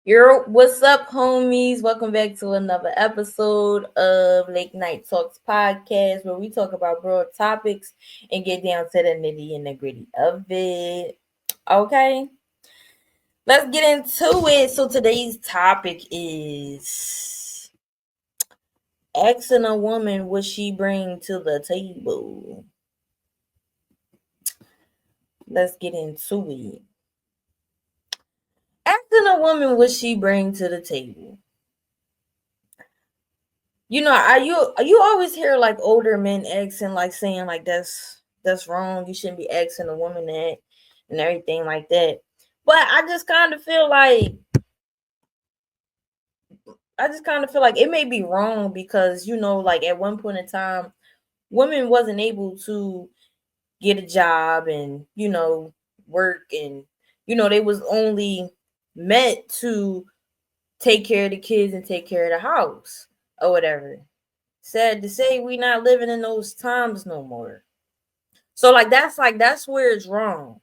What's up, homies? Welcome back to another episode of Lake Nite Talks podcast, where we talk about broad topics and get down to the nitty and the gritty of it. Okay, let's get into it. So today's topic is asking a woman what she bring to the table. Let's get into it. Asking a woman what she bring to the table. You always hear like older men asking, like saying like that's wrong. You shouldn't be asking a woman that and everything like that. But I just kind of feel like it may be wrong because like at one point in time, women wasn't able to get a job and work, and they was only meant to take care of the kids and take care of the house or whatever. Sad to say, we not living in those times no more. So that's where it's wrong.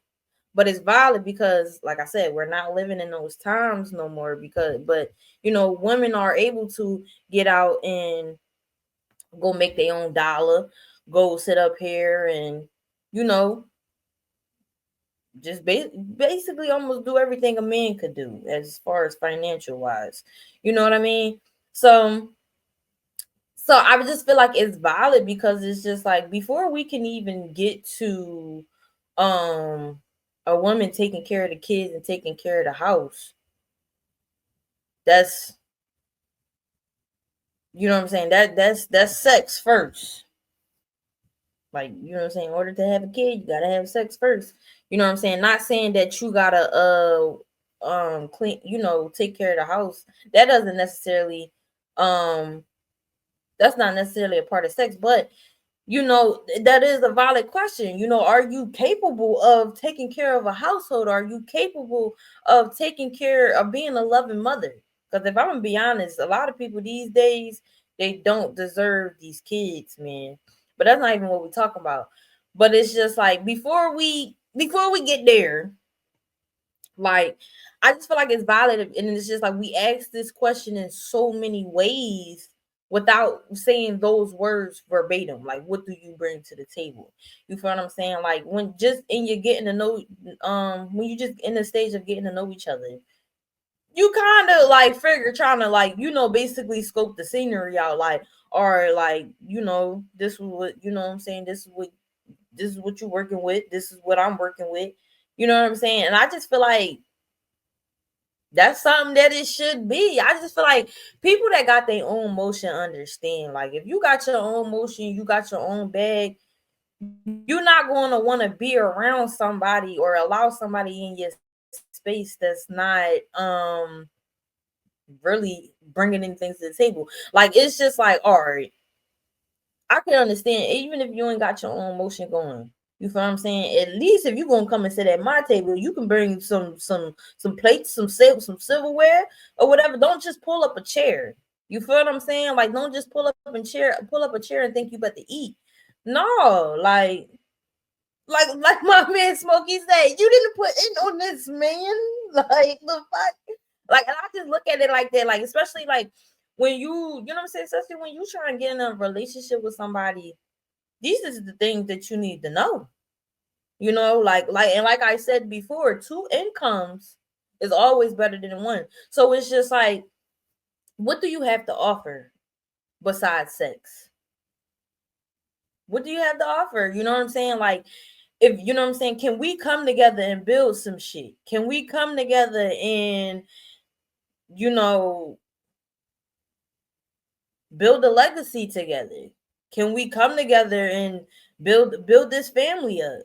But it's valid because, like I said, we're not living in those times no more. But women are able to get out and go make their own dollar, go sit up here and you know just basically almost do everything a man could do as far as financial wise. You know what I mean? So I just feel like it's valid because it's just like before we can even get to um a woman taking care of the kids and taking care of the house, that's what I'm saying, that's sex first. Like, what I'm saying, in order to have a kid, you gotta have sex first. You know what I'm saying? Not saying that you gotta clean, take care of the house. That doesn't necessarily um that's not necessarily a part of sex, but that is a valid question. Are you capable of taking care of a household? Are you capable of taking care of being a loving mother? Because if I'm gonna be honest, a lot of people these days, they don't deserve these kids, man. But that's not even what we're talking about. But it's just like before we get there, like, I just feel like it's valid, and it's just like we ask this question in so many ways without saying those words verbatim. Like, what do you bring to the table? You feel what I'm saying? Like, when just in you're getting to know, when you just in the stage of getting to know each other, you kind of like figure trying to like basically scope the scenery out, like, or like this is what what I'm saying. This is what you're working with. This is what I'm working with. You know what I'm saying? And I just feel like that's something that it should be. I just feel like people that got their own motion understand. Like, if you got your own motion, you got your own bag, you're not going to want to be around somebody or allow somebody in your space that's not really bringing anything to the table. Like, it's just like, all right, I can understand even if you ain't got your own motion going. You feel what I'm saying? At least if you gonna come and sit at my table, you can bring some plates, some silverware or whatever. Don't just pull up a chair. You feel what I'm saying? Like, don't just pull up a chair and think you about to eat. No, like my man Smokey said, you didn't put in on this, man. Like, the fuck. Like, and I just look at it like that. Like, especially like when you know what I'm saying, especially when you try and get in a relationship with somebody, these are the things that you need to know. Like I said before, two incomes is always better than one. So it's just like, what do you have to offer besides sex? What do you have to offer? You know what I'm saying? Like, if you know what I'm saying, can we come together and build some shit? Can we come together and you know build a legacy together? Can we come together and build this family up?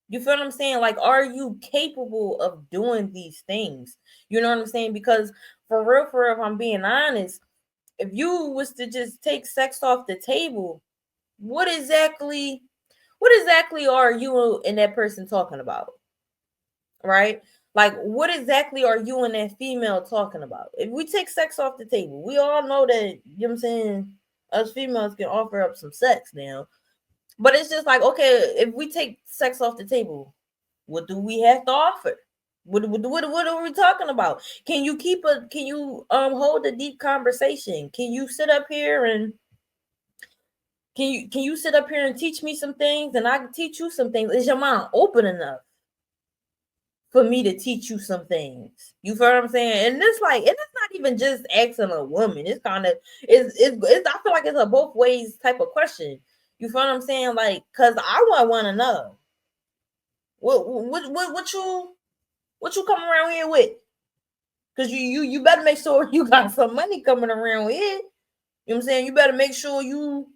You feel what I'm saying? Like, are you capable of doing these things? You know what I'm saying? Because for real, if I'm being honest, if you was to just take sex off the table, what exactly are you and that person talking about? Right? Like, what exactly are you and that female talking about? If we take sex off the table, we all know that, you know what I'm saying, us females can offer up some sex now. But it's just like, okay, if we take sex off the table, what do we have to offer? What are we talking about? Can you hold a deep conversation? Can you sit up here and can you sit up here and teach me some things and I can teach you some things? Is your mind open enough for me to teach you some things? You feel what I'm saying? And it's not even just asking a woman. It's kind of it's I feel like it's a both ways type of question. You feel what I'm saying? Like, cause I want to know what you come around here with? Cause you better make sure you got some money coming around here. You know what I'm saying? You better make sure you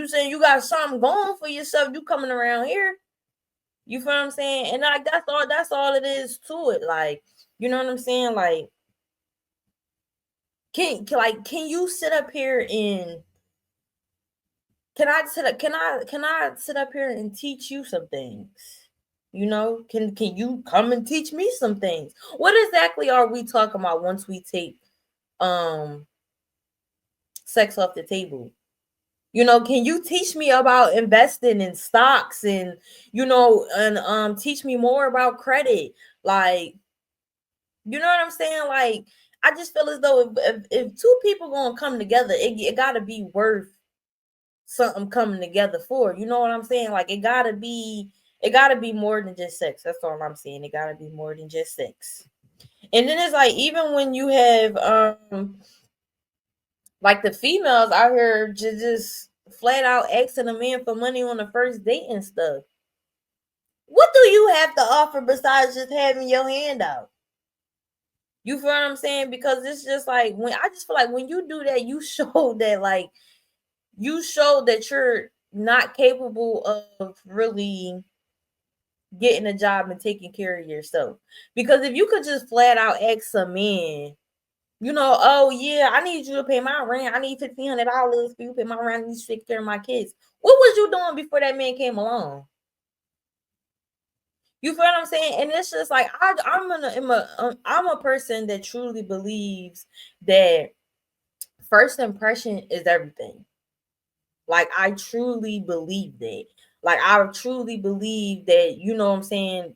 saying you got something going for yourself. You coming around here. You feel what I'm saying? And like that's all it is to it. Like, you know what I'm saying? Like, can you sit up here and can I sit up here and teach you some things? You know, can you come and teach me some things? What exactly are we talking about once we take um sex off the table? You know, can you teach me about investing in stocks and teach me more about credit? Like, you know what I'm saying? Like, I just feel as though if two people gonna come together, it gotta be worth something coming together for. You know what I'm saying? Like, it gotta be more than just sex. That's all I'm saying. It gotta be more than just sex. And then it's like, even when you have like the females out here just flat out asking a man for money on the first date and stuff. What do you have to offer besides just having your hand out? You feel what I'm saying? Because it's just like, when I just feel like when you do that, you show that you're not capable of really getting a job and taking care of yourself. Because if you could just flat out ask a man, oh yeah, I need you to pay my rent. I need $1,500 for you to pay my rent. I need you to take care of my kids. What was you doing before that man came along? You feel what I'm saying? And it's just like, I'm a person that truly believes that first impression is everything. Like, I truly believe that. Like, I truly believe that, you know what I'm saying?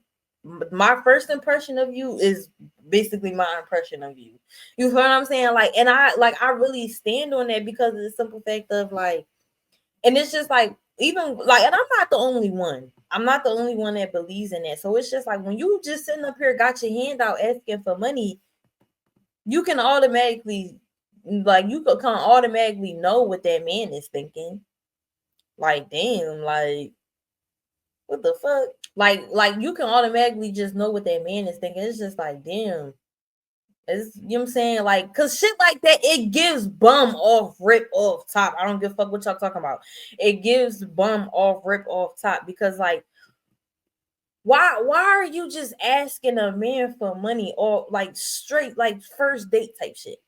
My first impression of you is basically my impression of you. You feel what I'm saying? Like, and I really stand on that because of the simple fact of, like, and it's just like, even like, and I'm not the only one. I'm not the only one that believes in that. So it's just like, when you just sitting up here, got your hand out asking for money, you can automatically, like, you could kind of automatically know what that man is thinking. Like, damn, like, what the fuck? Like you can automatically just know what that man is thinking. It's just like, damn. It's, you know what I'm saying? Like, cause shit like that, it gives bum off, rip off top. I don't give a fuck what y'all talking about. It gives bum off, rip off top. Because, like, why are you just asking a man for money, or like straight like first date type shit?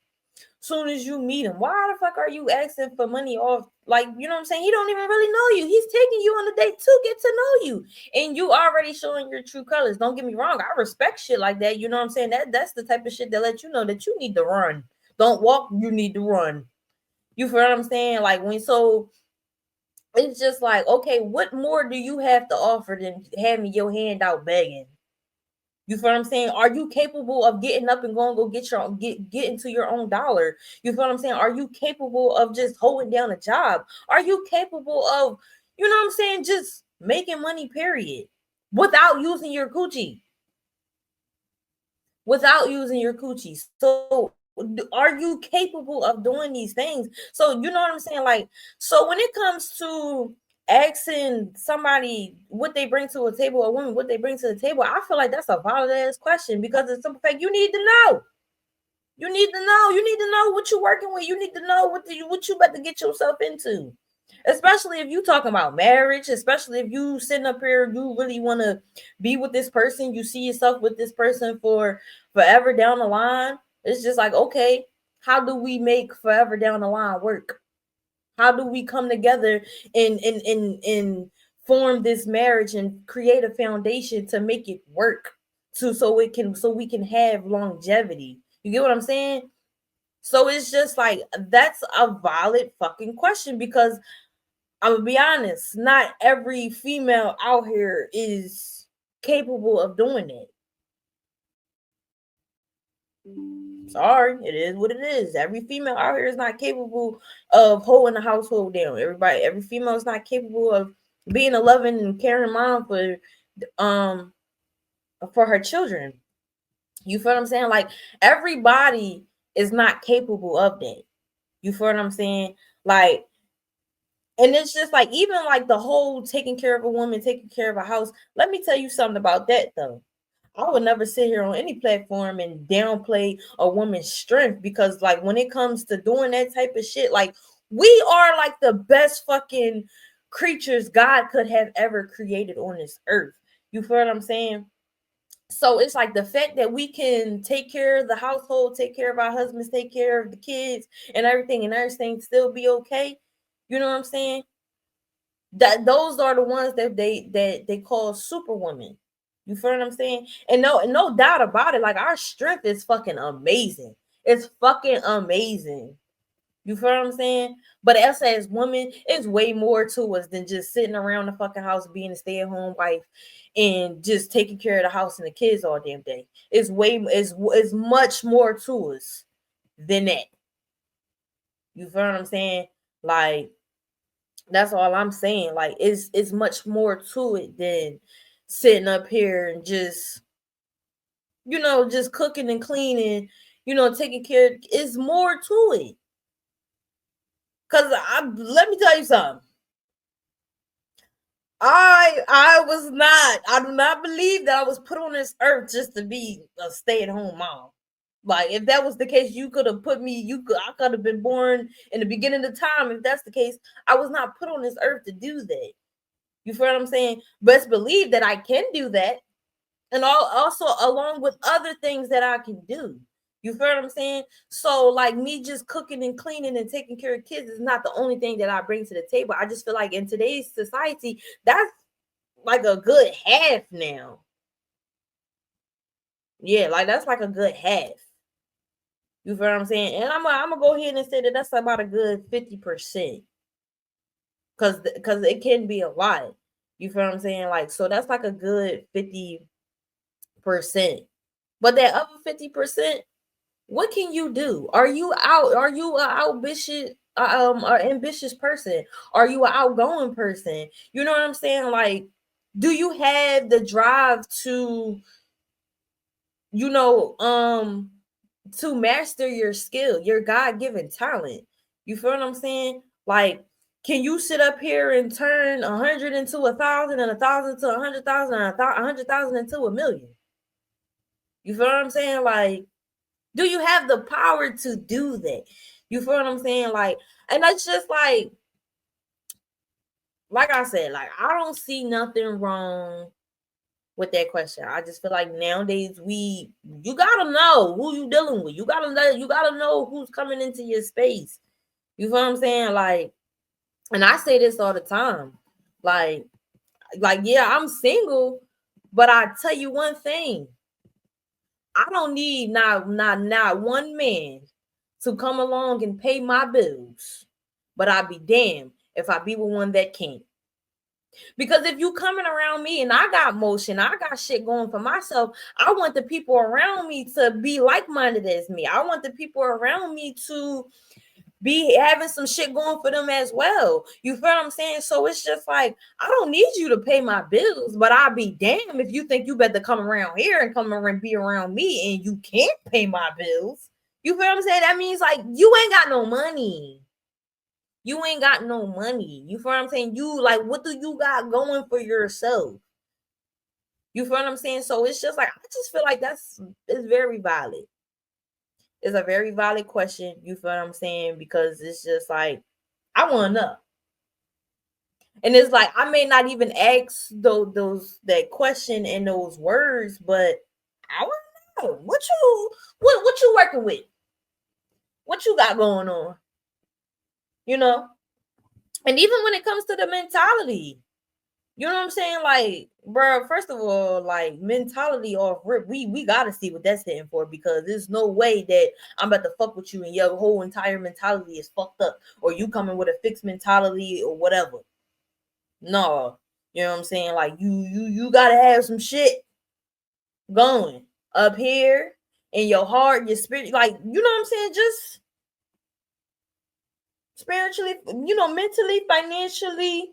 Soon as you meet him, why the fuck are you asking for money off? Like, you know what I'm saying? He don't even really know you. He's taking you on a date to get to know you. And you already showing your true colors. Don't get me wrong. I respect shit like that. You know what I'm saying? That's the type of shit that let you know that you need to run. Don't walk, you need to run. You feel what I'm saying? Like, it's just like, okay, what more do you have to offer than having your hand out begging? You feel what I'm saying? Are you capable of getting up and going to go get into your own dollar? You feel what I'm saying? Are you capable of just holding down a job? Are you capable of, you know what I'm saying, just making money, period, without using your coochie? Without using your coochie. So are you capable of doing these things? So, you know what I'm saying? Like, so when it comes to asking somebody what they bring to a table, a woman what they bring to the table, I feel like that's a valid ass question, because it's simple fact, you need to know. You need to know. You need to know what you're working with. You need to know what you about to get yourself into. Especially if you talking about marriage, especially if you sitting up here, you really want to be with this person, you see yourself with this person for forever down the line. It's just like, okay, how do we make forever down the line work? How do we come together and form this marriage and create a foundation to make it work, so we can have longevity? You get what I'm saying? So it's just like, that's a valid fucking question, because I'm gonna be honest, not every female out here is capable of doing it. Sorry, it is what it is. Every female out here is not capable of holding a household down. Every female is not capable of being a loving and caring mom um for her children. You feel what I'm saying? Like everybody is not capable of that. You feel what I'm saying? Like, and it's just like even like the whole taking care of a woman, taking care of a house. Let me tell you something about that though. I would never sit here on any platform and downplay a woman's strength because, like, when it comes to doing that type of shit, like, we are like the best fucking creatures God could have ever created on this earth. You feel what I'm saying? So it's like the fact that we can take care of the household, take care of our husbands, take care of the kids and everything still be okay. You know what I'm saying? That those are the ones that they call superwoman. You feel what I'm saying? And no doubt about it. Like our strength is fucking amazing. It's fucking amazing. You feel what I'm saying? But us as women, it's way more to us than just sitting around the fucking house being a stay-at-home wife and just taking care of the house and the kids all damn day. It's much more to us than that. You feel what I'm saying? Like that's all I'm saying. Like it's much more to it than sitting up here and just just cooking and cleaning, taking care. It's more to it. Cause let me tell you something. I do not believe that I was put on this earth just to be a stay-at-home mom. Like if that was the case, you could have put me, I could have been born in the beginning of the time. If that's the case, I was not put on this earth to do that. You feel what I'm saying? Best believe that I can do that. And also along with other things that I can do. You feel what I'm saying? So like me just cooking and cleaning and taking care of kids is not the only thing that I bring to the table. I just feel like in today's society, that's like a good half now. Yeah, like that's like a good half. You feel what I'm saying? And I'm gonna go ahead and say that that's about a good 50%. Cause it can be a lot. You feel what I'm saying? Like, so that's like a good 50%. But that other 50%, what can you do? Are you out? Are you an ambitious person? Are you an outgoing person? You know what I'm saying? Like, do you have the drive to, you know, um, to master your skill, your God-given talent? You feel what I'm saying? Like, can you sit up here and turn 100 into 1,000 and 1,000 to 100,000 and 100,000 into 1,000,000? You feel what I'm saying? Like, do you have the power to do that? You feel what I'm saying? Like, and that's just like I said, like I don't see nothing wrong with that question. I just feel like nowadays you gotta know who you dealing with. You gotta know who's coming into your space. You feel what I'm saying? Like, and I say this all the time. Like, yeah, I'm single, but I tell you one thing. I don't need not one man to come along and pay my bills. But I'd be damned if I be with one that can't. Because if you coming around me and I got motion, I got shit going for myself, I want the people around me to be like-minded as me. I want the people around me to be having some shit going for them as well. You feel what I'm saying? So it's just like, I don't need you to pay my bills, but I'll be damned if you think you better come around here and come around and be around me and you can't pay my bills. You feel what I'm saying? That means like you ain't got no money. You ain't got no money. You feel what I'm saying? You like, what do you got going for yourself? You feel what I'm saying? So it's just like, I just feel like it's very valid. It's a very valid question. You feel what I'm saying? Because it's just like, I want to know. And it's like, I may not even ask those that question in those words, but I want to know what you working with? What you got going on? You know? And even when it comes to the mentality, you know what I'm saying? Like, bro, first of all, like mentality off rip, we gotta see what that's hitting for, because there's no way that I'm about to fuck with you and your whole entire mentality is fucked up, or you coming with a fixed mentality or whatever. No, you know what I'm saying? Like you gotta have some shit going up here, in your heart, your spirit, like, you know what I'm saying? Just spiritually, mentally, financially,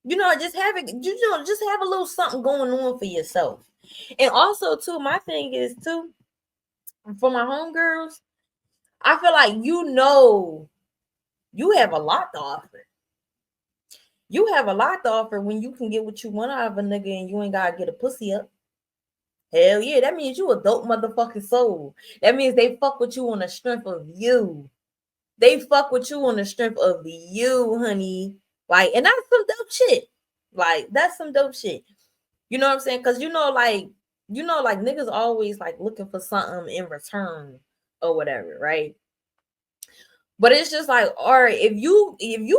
just have it, just have a little something going on for yourself. And also, too, my thing is, too, for my homegirls, I feel like, you have a lot to offer. You have a lot to offer when you can get what you want out of a nigga and you ain't gotta get a pussy up. Hell yeah, that means you a dope motherfucking soul. That means they fuck with you on the strength of you. They fuck with you on the strength of you, honey. Like, and that's some dope shit. Like, that's some dope shit. You know what I'm saying? Because like niggas always like looking for something in return or whatever, right? But it's just like, all right, if you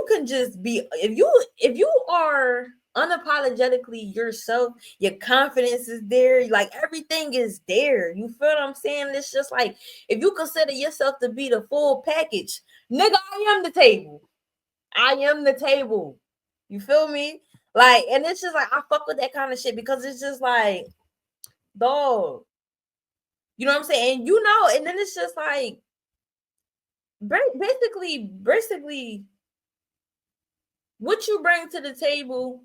can just be, if you are unapologetically yourself, your confidence is there, like everything is there. You feel what I'm saying? It's just like, if you consider yourself to be the full package, nigga, I am the table. I am the table. You feel me? Like, and it's just like, I fuck with that kind of shit because it's just like, dog. You know what I'm saying? And and then it's just like, basically, what you bring to the table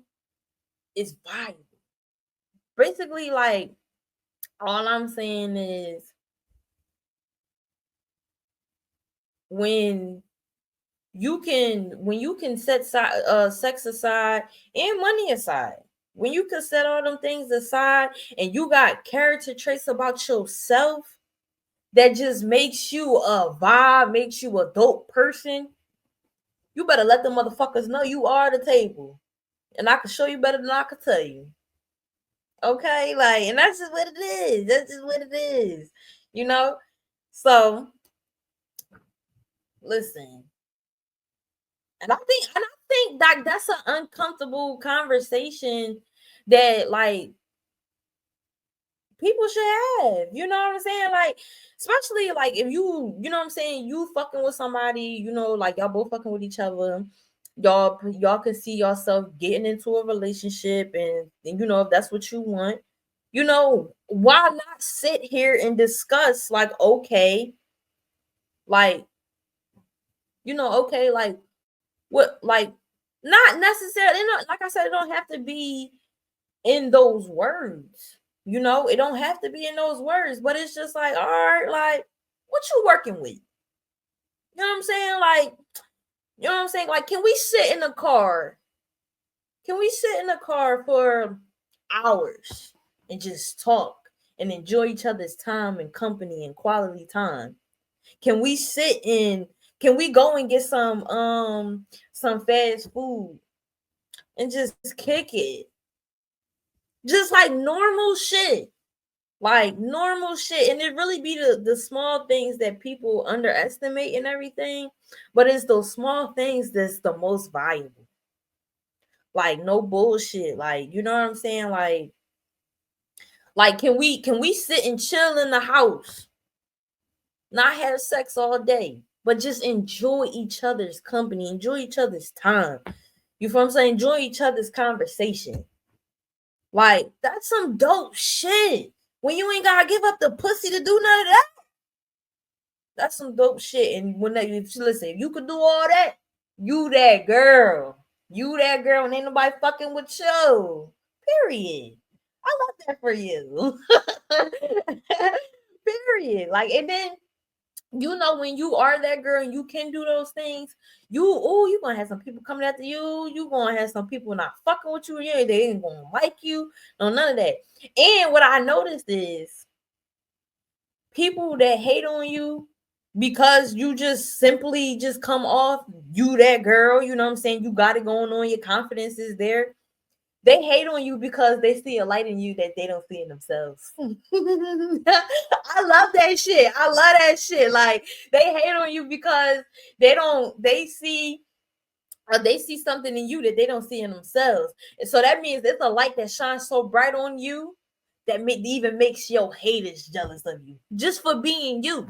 is valuable. Basically, like, all I'm saying is, when you can set sex aside and money aside, when you can set all them things aside and you got character traits about yourself that just makes you a vibe, makes you a dope person, you better let the motherfuckers know you are the table. And I can show you better than I can tell you. Okay, like, and that's just what it is. That's just what it is. You know? So listen. And I think that that's an uncomfortable conversation that, like, people should have. You know what I'm saying? Like, especially like if you know what I'm saying, you fucking with somebody, like y'all both fucking with each other. Y'all can see yourself getting into a relationship, and if that's what you want, why not sit here and discuss, like, okay, like, okay, like, what, like, not necessarily, like I said, it don't have to be in those words. It don't have to be in those words, but it's just like, all right, like, what you working with? You know what I'm saying? Like, Like, can we sit in the car? Can we sit in the car for hours and just talk and enjoy each other's time and company and quality time? Can we can we go and get some fast food and just kick it? Just like normal shit. Like normal shit. And it really be the small things that people underestimate and everything. But it's those small things that's the most valuable. Like, no bullshit. Like, you know what I'm saying? Like, can we sit and chill in the house? Not have sex all day, but just enjoy each other's company, enjoy each other's time. You feel what I'm saying? Enjoy each other's conversation. Like, that's some dope shit. When you ain't gotta give up the pussy to do none of that, that's some dope shit. And listen, if you could do all that, you that girl. You that girl, and ain't nobody fucking with you. Period. I love that for you. Period. Like, and then, when you are that girl and you can do those things, you gonna have some people coming after you. You gonna have some people not fucking with you. Yeah, they ain't gonna like you. No, none of that. And what I noticed is, people that hate on you because you just simply just come off, you that girl, you know what I'm saying? You got it going on, your confidence is there. They hate on you because they see a light in you that they don't see in themselves. I love that shit. I love that shit. Like, they hate on you because they see something in you that they don't see in themselves. And so that means there's a light that shines so bright on you that even makes your haters jealous of you just for being you.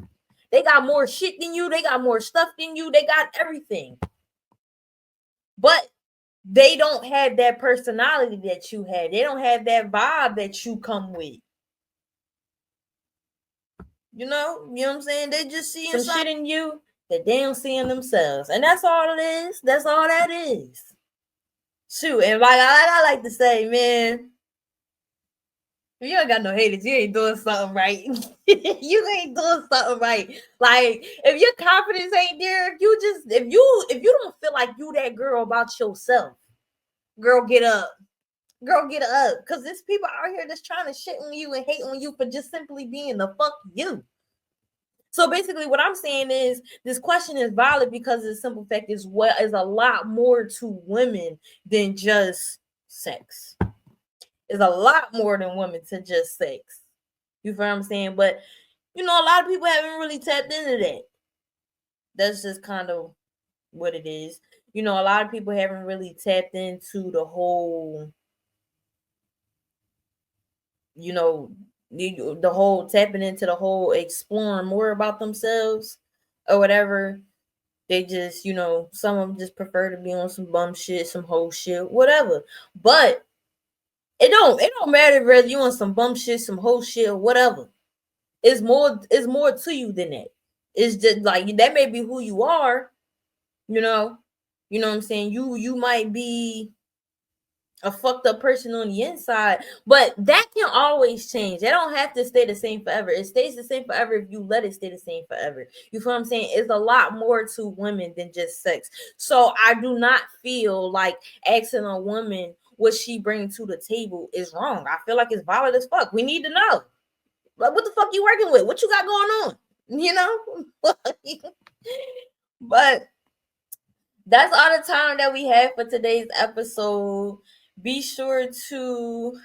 They got more shit than you. They got more stuff than you. They got everything. But they don't have that personality that you had. They don't have that vibe that you come with. You know what I'm saying? They just seeing some shit in you that they don't see in themselves. And that's all it is. That's all that is. Shoot, and like I like to say, man, if you ain't got no haters, you ain't doing something right. You ain't doing something right. Like, if your confidence ain't there, if you don't feel like you that girl about yourself, girl, get up. Girl, get up. Because there's people out here that's trying to shit on you and hate on you for just simply being the fuck you. So basically what I'm saying is this question is valid because the simple fact is what is a lot more to women than just sex. It's a lot more than women to just sex. You feel what I'm saying? But you know, a lot of people haven't really tapped into that. That's just kind of what it is. You know, a lot of people haven't really tapped into the whole, you know, the whole tapping into the whole exploring more about themselves or whatever. They just, you know, some of them just prefer to be on some bum shit, some whole shit, whatever. But it don't matter whether you on some bum shit, some whole shit, or whatever. It's more to you than that. It's just like that may be who you are, you know. You know what I'm saying? You might be a fucked up person on the inside, but that can always change. That don't have to stay the same forever. It stays the same forever if you let it stay the same forever. You feel what I'm saying? It's a lot more to women than just sex. So I do not feel like asking a woman what she brings to the table is wrong. I feel like it's valid as fuck. We need to know. Like, what the fuck you working with? What you got going on? You know? But that's all the time that we have for today's episode. Be sure to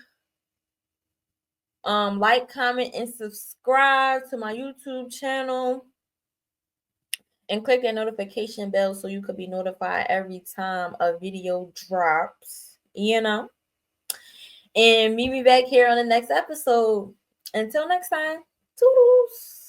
like, comment, and subscribe to my YouTube channel. And click that notification bell so you could be notified every time a video drops. You know? And meet me back here on the next episode. Until next time, toodles.